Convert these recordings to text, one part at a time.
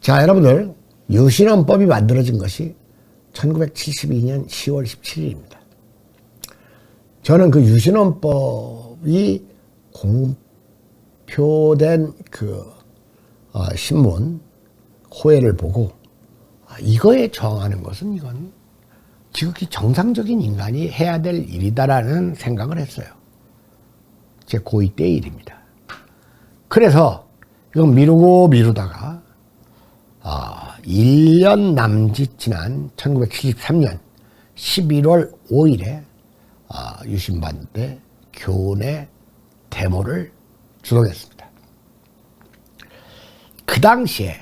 자, 여러분들, 유신헌법이 만들어진 것이 1972년 10월 17일입니다. 저는 그 유신헌법이 공표된 신문 호해를 보고 이거에 저항하는 것은 이건 지극히 정상적인 인간이 해야 될 일이다라는 생각을 했어요. 제 고2 때 일입니다. 그래서 이건 미루다가 1년 남짓 지난 1973년 11월 5일에 유신반대 교내 데모를 주동했습니다. 그 당시에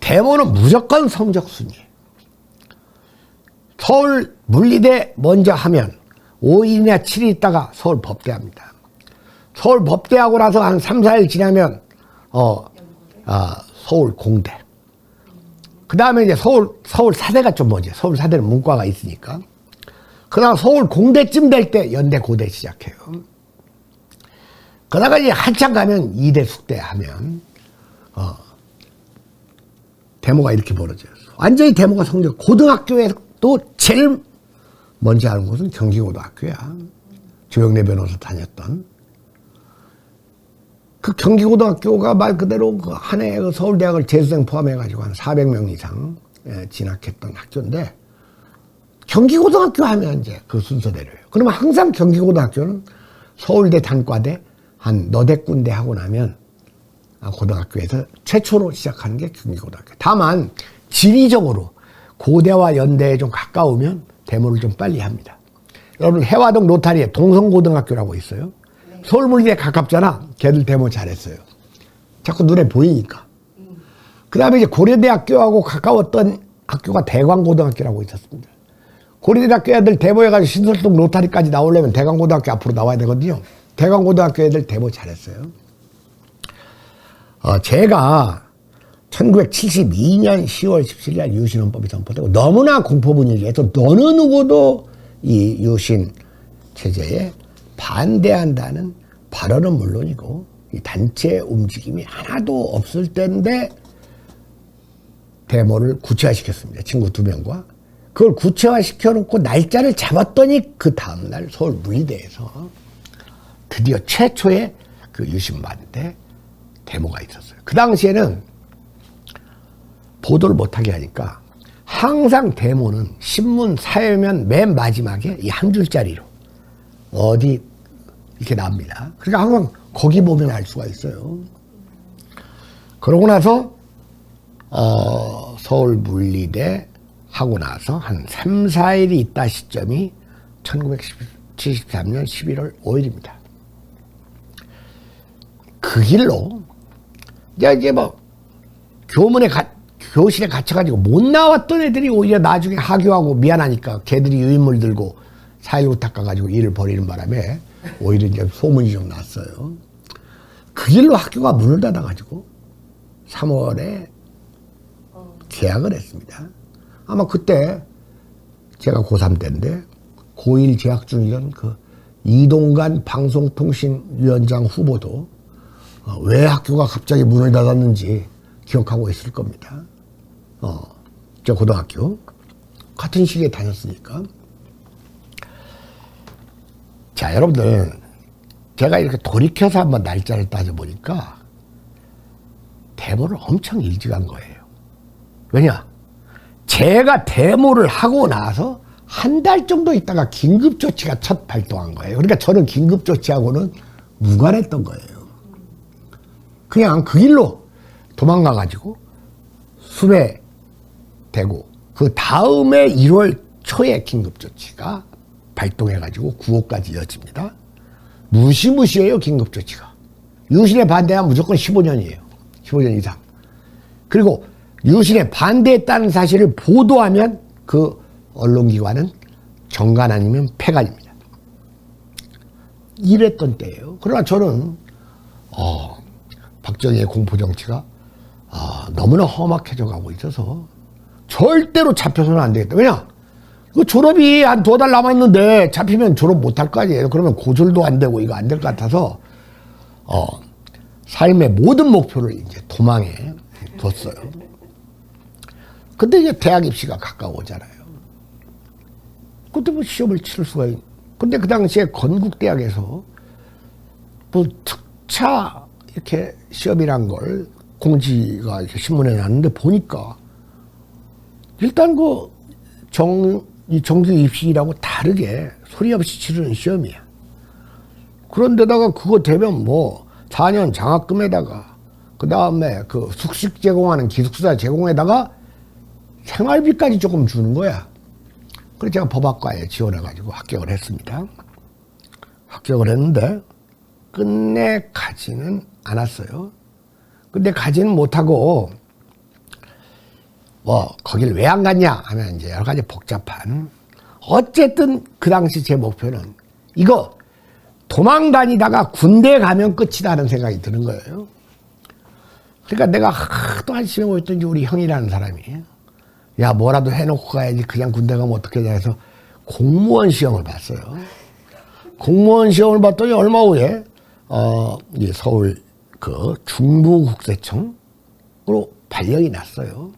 데모는 무조건 성적 순위예요. 서울 물리대 먼저 하면 5일이나 7일 있다가 서울 법대합니다. 서울 법대하고 나서 한 3, 4일 지나면 서울 공대. 그 다음에 이제 서울 사대가 좀 먼저. 서울 사대는 문과가 있으니까. 그 다음 서울 공대쯤 될 때 연대 고대 시작해요. 그러다가 이제 한참 가면 이대 숙대 하면 데모가 이렇게 벌어져요. 완전히 데모가 성적. 고등학교에도 제일 먼저 하는 곳은 경기고등학교야. 조영래 변호사 다녔던. 그 경기고등학교가 말 그대로 한 해 서울대학을 재수생 포함해가지고 한 400명 이상 진학했던 학교인데, 경기고등학교 하면 이제 그 순서대로예요. 그러면 항상 경기고등학교는 서울대 단과대 한 너댓 군데 하고 나면 고등학교에서 최초로 시작하는 게 경기고등학교. 다만 지리적으로 고대와 연대에 좀 가까우면 데모를 좀 빨리 합니다. 여러분 해화동 로타리에 동성고등학교라고 있어요. 서울물리에 가깝잖아. 걔들 데모 잘했어요. 자꾸 눈에 보이니까. 그 다음에 이제 고려대학교하고 가까웠던 학교가 대광고등학교라고 있었습니다. 고려대학교 애들 데모해가지고 신설동 로타리까지 나오려면 대광고등학교 앞으로 나와야 되거든요. 대광고등학교 애들 데모 잘했어요. 제가 1972년 10월 17일 날 유신헌법이 선포되고 너무나 공포 분위기에서 어느 누구도 이 유신 체제에 반대한다는 발언은 물론이고 이 단체 움직임이 하나도 없을 때인데 데모를 구체화시켰습니다. 친구 2명과. 그걸 구체화시켜놓고 날짜를 잡았더니 그 다음날 서울 물리대에서 드디어 최초의 그 유신반대 데모가 있었어요. 그 당시에는 보도를 못하게 하니까 항상 데모는 신문 사회면 맨 마지막에 이 한 줄짜리로 어디 이렇게 나옵니다. 그러니까 항상 거기 보면 알 수가 있어요. 그러고 나서 서울 물리대 하고 나서 한 3, 4일이 있다 시점이 1973년 11월 5일입니다. 그 길로 이제 뭐 교실에 갇혀가지고 못 나왔던 애들이 오히려 나중에 하교하고 미안하니까 걔들이 유인물 들고 4.19 닦아가지고 일을 벌이는 바람에 오히려 이제 소문이 좀 났어요. 그 길로 학교가 문을 닫아가지고 3월에 개학을 했습니다. 아마 그때 제가 고3 때인데 고1 재학 중이던 그 이동관 방송통신위원장 후보도 왜 학교가 갑자기 문을 닫았는지 기억하고 있을 겁니다. 저 고등학교 같은 시기에 다녔으니까. 자, 여러분들 제가 이렇게 돌이켜서 한번 날짜를 따져보니까 데모를 엄청 일찍 한 거예요. 왜냐? 제가 데모를 하고 나서 한 달 정도 있다가 긴급조치가 첫 발동한 거예요. 그러니까 저는 긴급조치하고는 무관했던 거예요. 그냥 그 길로 도망가가지고 수배되고 그 다음에 1월 초에 긴급조치가 발동해가지고 9호까지 이어집니다. 무시무시해요, 긴급조치가. 유신에 반대하면 무조건 15년이에요. 15년 이상. 그리고 유신에 반대했다는 사실을 보도하면 그 언론기관은 정관 아니면 폐관입니다. 이랬던 때예요. 그러나 저는 박정희의 공포정치가 너무나 험악해져 가고 있어서 절대로 잡혀서는 안 되겠다. 왜냐? 그 졸업이 한 2달 남았는데 잡히면 졸업 못할 거 아니에요. 그러면 고졸도 안 되고 이거 안 될 것 같아서 삶의 모든 목표를 이제 도망에 뒀어요. 근데 이제 대학 입시가 가까워오잖아요. 그때 뭐 시험을 치를 수가 근데 그 당시에 건국대학에서 뭐 특차 이렇게 시험이란 걸 공지가 이렇게 신문에 났는데 보니까 일단 이 정규 입시라고 다르게 소리 없이 치르는 시험이야. 그런데다가 그거 되면 뭐 4년 장학금에다가 그 다음에 그 숙식 제공하는 기숙사 제공에다가 생활비까지 조금 주는 거야. 그래서 제가 법학과에 지원해가지고 합격을 했습니다. 합격을 했는데 끝내 가지는 않았어요. 근데 가지는 못하고 뭐 거길 왜 안 갔냐 하면 이제 여러 가지 복잡한 어쨌든 그 당시 제 목표는 이거 도망 다니다가 군대 가면 끝이다는 생각이 드는 거예요. 그러니까 내가 하도 한심해 보였던 우리 형이라는 사람이 야 뭐라도 해놓고 가야지 그냥 군대 가면 어떡하냐 해서 공무원 시험을 봤어요. 공무원 시험을 봤더니 얼마 후에 이 서울 그 중부국세청으로 발령이 났어요.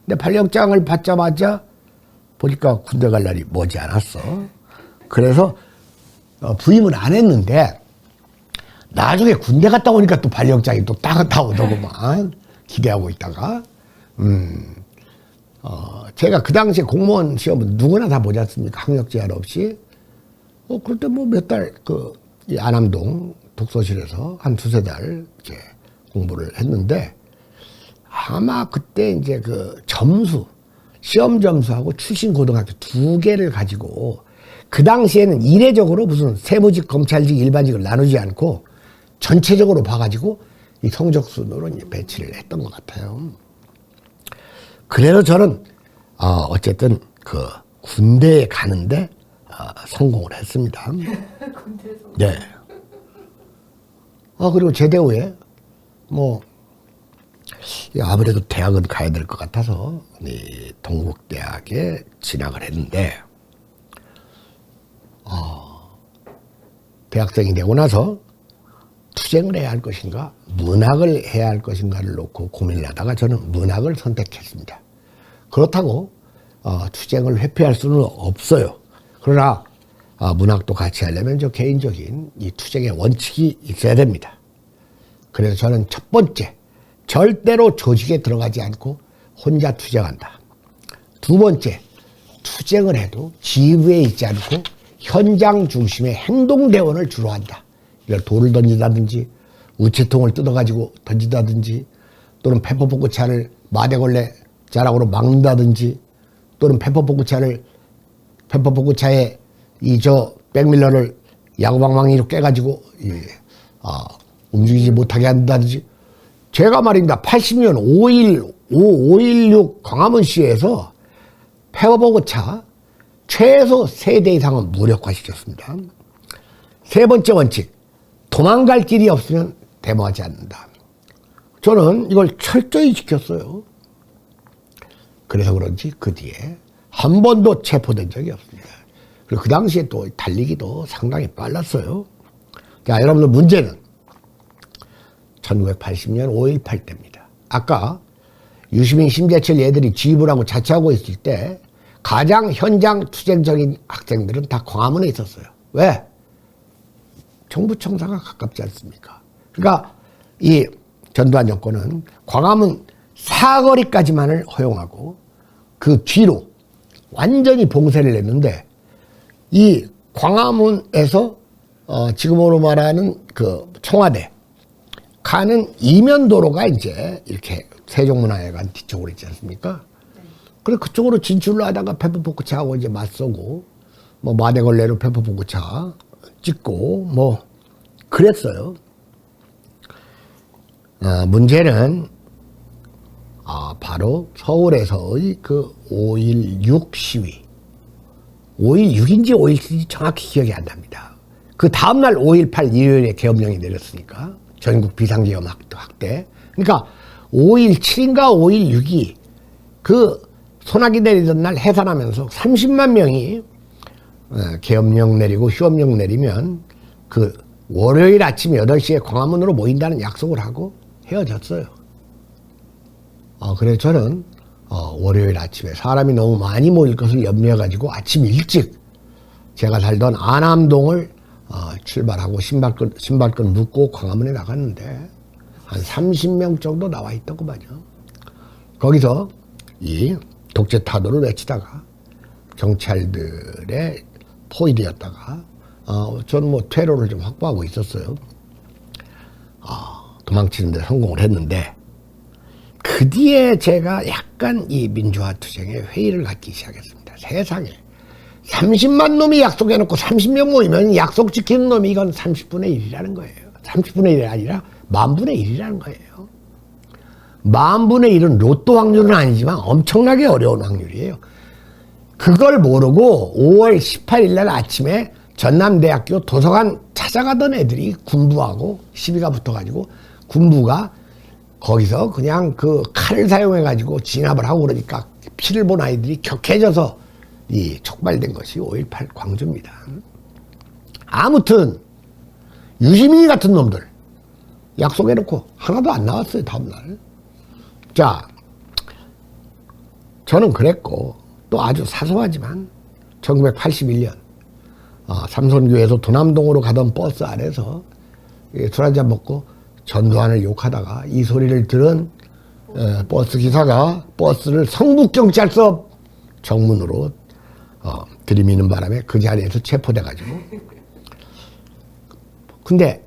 근데 발령장을 받자마자 보니까 군대 갈 날이 머지 않았어. 그래서 부임을 안 했는데 나중에 군대 갔다 오니까 또 발령장이 또 딱 오더구만. 기대하고 있다가 제가 그 당시에 공무원 시험은 누구나 다 보지 않습니까? 학력 제한 없이. 그럴 때 뭐 몇 달 이 안암동 독서실에서 한 두세 달 이렇게 공부를 했는데 아마 그때 이제 그 점수, 시험 점수하고 출신 고등학교 두 개를 가지고 그 당시에는 이례적으로 무슨 세무직, 검찰직, 일반직을 나누지 않고 전체적으로 봐가지고 이 성적 순으로 이제 배치를 했던 것 같아요. 그래서 저는 어쨌든 그 군대에 가는데 성공을 했습니다. 네. 그리고 제대 후에 뭐 아무래도 대학은 가야 될 것 같아서 이 동국대학에 진학을 했는데 대학생이 되고 나서 투쟁을 해야 할 것인가 문학을 해야 할 것인가를 놓고 고민을 하다가 저는 문학을 선택했습니다. 그렇다고 투쟁을 회피할 수는 없어요. 그러나 문학도 같이 하려면 저 개인적인 이 투쟁의 원칙이 있어야 됩니다. 그래서 저는 첫 번째 절대로 조직에 들어가지 않고 혼자 투쟁한다. 두 번째 투쟁을 해도 지휘부에 있지 않고 현장 중심의 행동대원을 주로 한다. 이걸 돌을 던진다든지 우체통을 뜯어가지고 던진다든지 또는 페퍼포크차를 마대걸레 자락으로 막는다든지 또는 페퍼포크차에 백밀러를 야구방망이로 깨가지고 움직이지 못하게 한다든지 제가 말입니다. 80년 5.16 광화문시에서 페퍼포크차 최소 3대 이상은 무력화시켰습니다. 세 번째 원칙, 도망갈 길이 없으면 데모하지 않는다. 저는 이걸 철저히 지켰어요. 그래서 그런지 그 뒤에 한 번도 체포된 적이 없습니다. 그리고 그 당시에 또 달리기도 상당히 빨랐어요. 자, 여러분들 문제는 1980년 5.18 때입니다. 아까 유시민, 심재철 얘들이 지휘부를 하고 자처하고 있을 때 가장 현장 투쟁적인 학생들은 다 광화문에 있었어요. 왜? 정부 청사가 가깝지 않습니까? 그러니까 이 전두환 정권은 광화문 사거리까지만을 허용하고 그 뒤로 완전히 봉쇄를 했는데 이 광화문에서 지금으로 말하는 그 청와대 가는 이면도로가 이제 이렇게 세종문화회관 뒤쪽으로 있지 않습니까? 그래 그쪽으로 진출을 하다가 페퍼포크차하고 이제 맞서고 뭐 마대걸레로 페퍼포크차 찍고 뭐 그랬어요. 문제는 바로 서울에서의 그 5.16 시위 5.16인지 5.17인지 정확히 기억이 안 납니다. 그 다음날 5.18 일요일에 계엄령이 내렸으니까 전국 비상계엄 확대. 그러니까 5.17인가 5.16이 그 소나기 내리던 날 해산하면서 30만 명이 계엄령 내리고 휴업령 내리면 그 월요일 아침 8시에 광화문으로 모인다는 약속을 하고 헤어졌어요. 그래서 저는 월요일 아침에 사람이 너무 많이 모일 것을 염려해가지고 아침 일찍 제가 살던 안암동을 출발하고 신발끈 묶고 광화문에 나갔는데 한 30명 정도 나와 있더구만요. 거기서 이 독재 타도를 외치다가 경찰들의 포위되었다가 저는 뭐 퇴로를 좀 확보하고 있었어요. 도망치는 데 성공을 했는데 그 뒤에 제가 약간 이 민주화 투쟁에 회의를 갖기 시작했습니다. 세상에 30만 놈이 약속해놓고 30명 모이면 약속 지키는 놈이 이건 30분의 1이라는 거예요. 30분의 1이 아니라 10,000분의 1이라는 거예요. 10,000분의 1은 로또 확률은 아니지만 엄청나게 어려운 확률이에요. 그걸 모르고 5월 18일 날 아침에 전남대학교 도서관 찾아가던 애들이 군부하고 시비가 붙어가지고 군부가 거기서 그냥 그 칼을 사용해가지고 진압을 하고 그러니까 피를 본 아이들이 격해져서 이 촉발된 것이 5.18 광주입니다. 아무튼 유시민이 같은 놈들 약속해놓고 하나도 안 나왔어요. 다음날. 자, 저는 그랬고 또 아주 사소하지만 1981년 삼선교에서 도남동으로 가던 버스 안에서 술 한잔 먹고 전두환을 욕하다가 이 소리를 들은 버스 기사가 버스를 성북경찰서 정문으로 들이미는 바람에 그 자리에서 체포돼가지고. 근데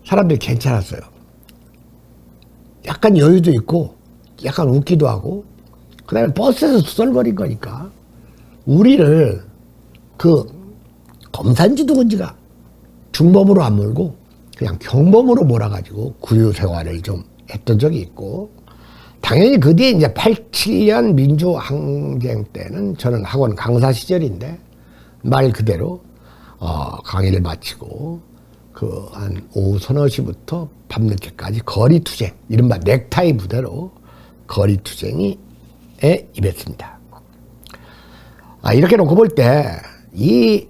사람들이 괜찮았어요. 약간 여유도 있고 약간 웃기도 하고 그 다음에 버스에서 수설거린 거니까 우리를 그 검사인지 누군지가 중범으로 안 몰고 그냥 경범으로 몰아가지고 구류생활을 좀 했던 적이 있고, 당연히 그 뒤에 이제 87년 민주항쟁 때는 저는 학원 강사 시절인데 말 그대로 강의를 마치고 그 한 오후 서너 시부터 밤늦게까지 거리투쟁, 이른바 넥타이 부대로 거리투쟁에 임했습니다. 이렇게 놓고 볼 때 이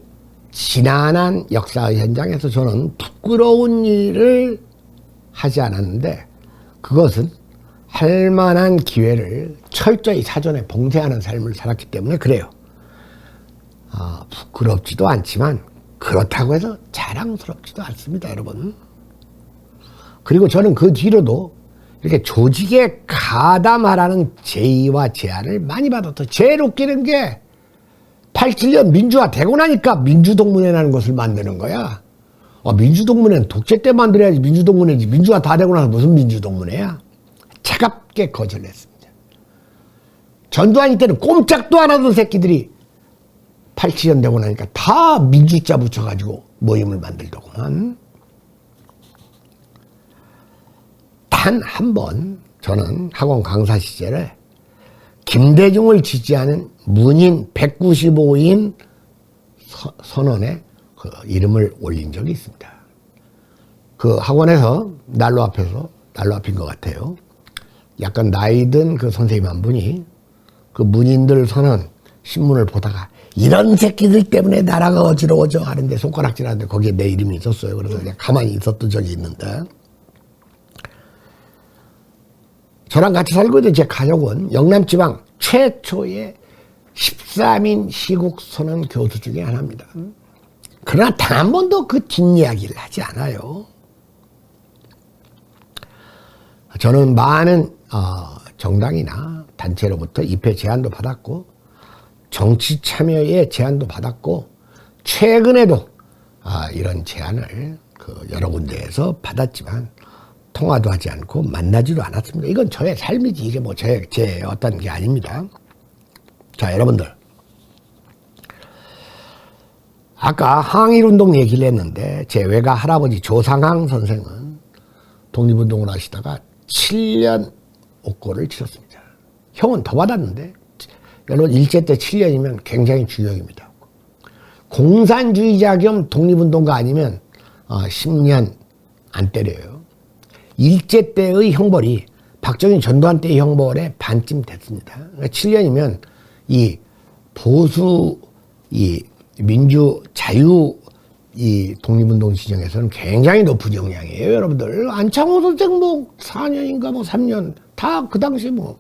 지난한 역사의 현장에서 저는 부끄러운 일을 하지 않았는데 그것은 할 만한 기회를 철저히 사전에 봉쇄하는 삶을 살았기 때문에 그래요. 부끄럽지도 않지만 그렇다고 해서 자랑스럽지도 않습니다, 여러분. 그리고 저는 그 뒤로도 이렇게 조직에 가담하라는 제의와 제안을 많이 받았어요. 제일 웃기는 게 87년 민주화 되고 나니까 민주동문회라는 것을 만드는 거야. 민주동문회는 독재 때 만들어야지 민주동문회지. 민주화 다 되고 나서 무슨 민주동문회야? 차갑게 거절했습니다. 전두환이 때는 꼼짝도 안 하던 새끼들이 87년 되고 나니까 다 민주자 붙여가지고 모임을 만들더구만. 단 한 번 저는 학원 강사 시절에 김대중을 지지하는 문인 195인 선언에 그 이름을 올린 적이 있습니다. 그 학원에서 난로 앞인 것 같아요. 약간 나이 든 그 선생님 한 분이 그 문인들 선언 신문을 보다가 이런 새끼들 때문에 나라가 어지러워져 하는데 손가락질하는데 거기에 내 이름이 있었어요. 그래서 그냥 가만히 있었던 적이 있는데, 저랑 같이 살고 있던 제 가족은 영남지방 최초의 13인 시국선언 교수 중에 하나입니다. 그러나 단 한 번도 그 뒷이야기를 하지 않아요. 저는 많은 정당이나 단체로부터 입회 제안도 받았고 정치 참여의 제안도 받았고 최근에도 이런 제안을 여러 군데에서 받았지만 통화도 하지 않고 만나지도 않았습니다. 이건 저의 삶이지 이게 뭐 제 어떤 게 아닙니다. 자, 여러분들, 아까 항일운동 얘기를 했는데 제 외가 할아버지 조상항 선생은 독립운동을 하시다가 7년 옥고를 치렀습니다. 형은 더 받았는데 여러분 일제 때 7년이면 굉장히 중형입니다. 공산주의자 겸 독립운동가 아니면 10년 안 때려요. 일제 때의 형벌이 박정희 전두환 때의 형벌의 반쯤 됐습니다. 그러니까 7년이면 이 보수, 이 민주, 자유, 이 독립운동 지정에서는 굉장히 높은 영향이에요, 여러분들. 안창호 선생 뭐 4년인가 뭐 3년 다 그 당시 뭐.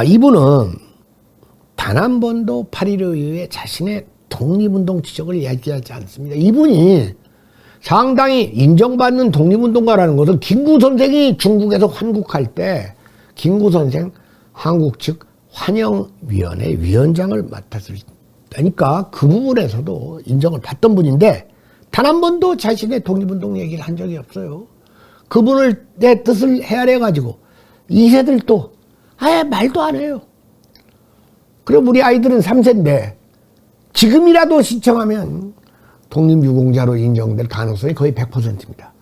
이분은 단 한 번도 8.15 이후에 자신의 독립운동 지적을 얘기하지 않습니다. 이분이 상당히 인정받는 독립운동가라는 것은 김구 선생이 중국에서 환국할 때 김구 선생 한국 측 환영위원회 위원장을 맡았을 때니까 그 부분에서도 인정을 받던 분인데 단 한 번도 자신의 독립운동 얘기를 한 적이 없어요. 그분을 내 뜻을 헤아려 가지고 2세들도 아예 말도 안 해요. 그럼 우리 아이들은 3세인데 지금이라도 신청하면 독립유공자로 인정될 가능성이 거의 100%입니다.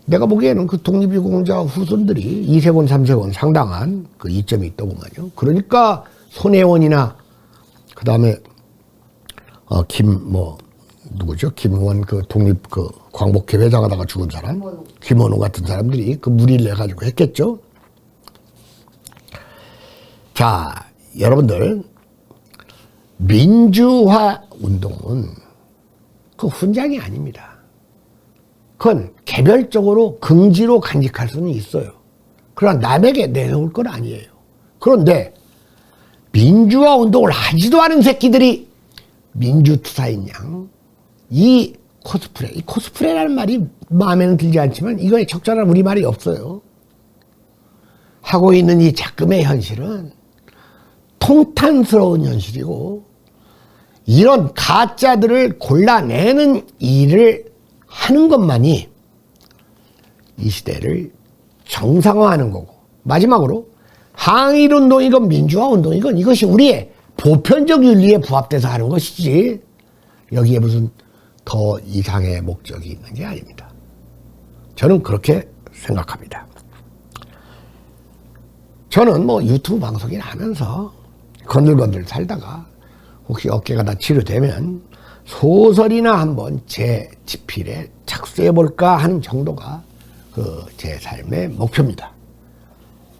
내가 보기에는 그 독립유공자 후손들이 2세권, 3세권 상당한 그 이점이 있더구만요. 그러니까 손혜원이나 그 다음에 누구죠? 김원 그 독립 그 광복회 회장하다가 죽은 사람 김원호 같은 사람들이 그 무리를 해가지고 했겠죠. 자, 여러분들 민주화 운동은 그 훈장이 아닙니다. 그건 개별적으로 긍지로 간직할 수는 있어요. 그러나 남에게 내놓을 건 아니에요. 그런데 민주화 운동을 하지도 않은 새끼들이 민주투사인 양, 이 코스프레라는 말이 마음에는 들지 않지만 이거에 적절한 우리말이 없어요. 하고 있는 이 작금의 현실은 통탄스러운 현실이고 이런 가짜들을 골라내는 일을 하는 것만이 이 시대를 정상화하는 거고 마지막으로 항일운동이건 민주화운동이건 이것이 우리의 보편적 윤리에 부합돼서 하는 것이지 여기에 무슨 더 이상의 목적이 있는 게 아닙니다. 저는 그렇게 생각합니다. 저는 유튜브 방송이나 하면서 건들건들 살다가 혹시 어깨가 다 치료되면 소설이나 한번 제 지필에 착수해볼까 하는 정도가 제 삶의 목표입니다.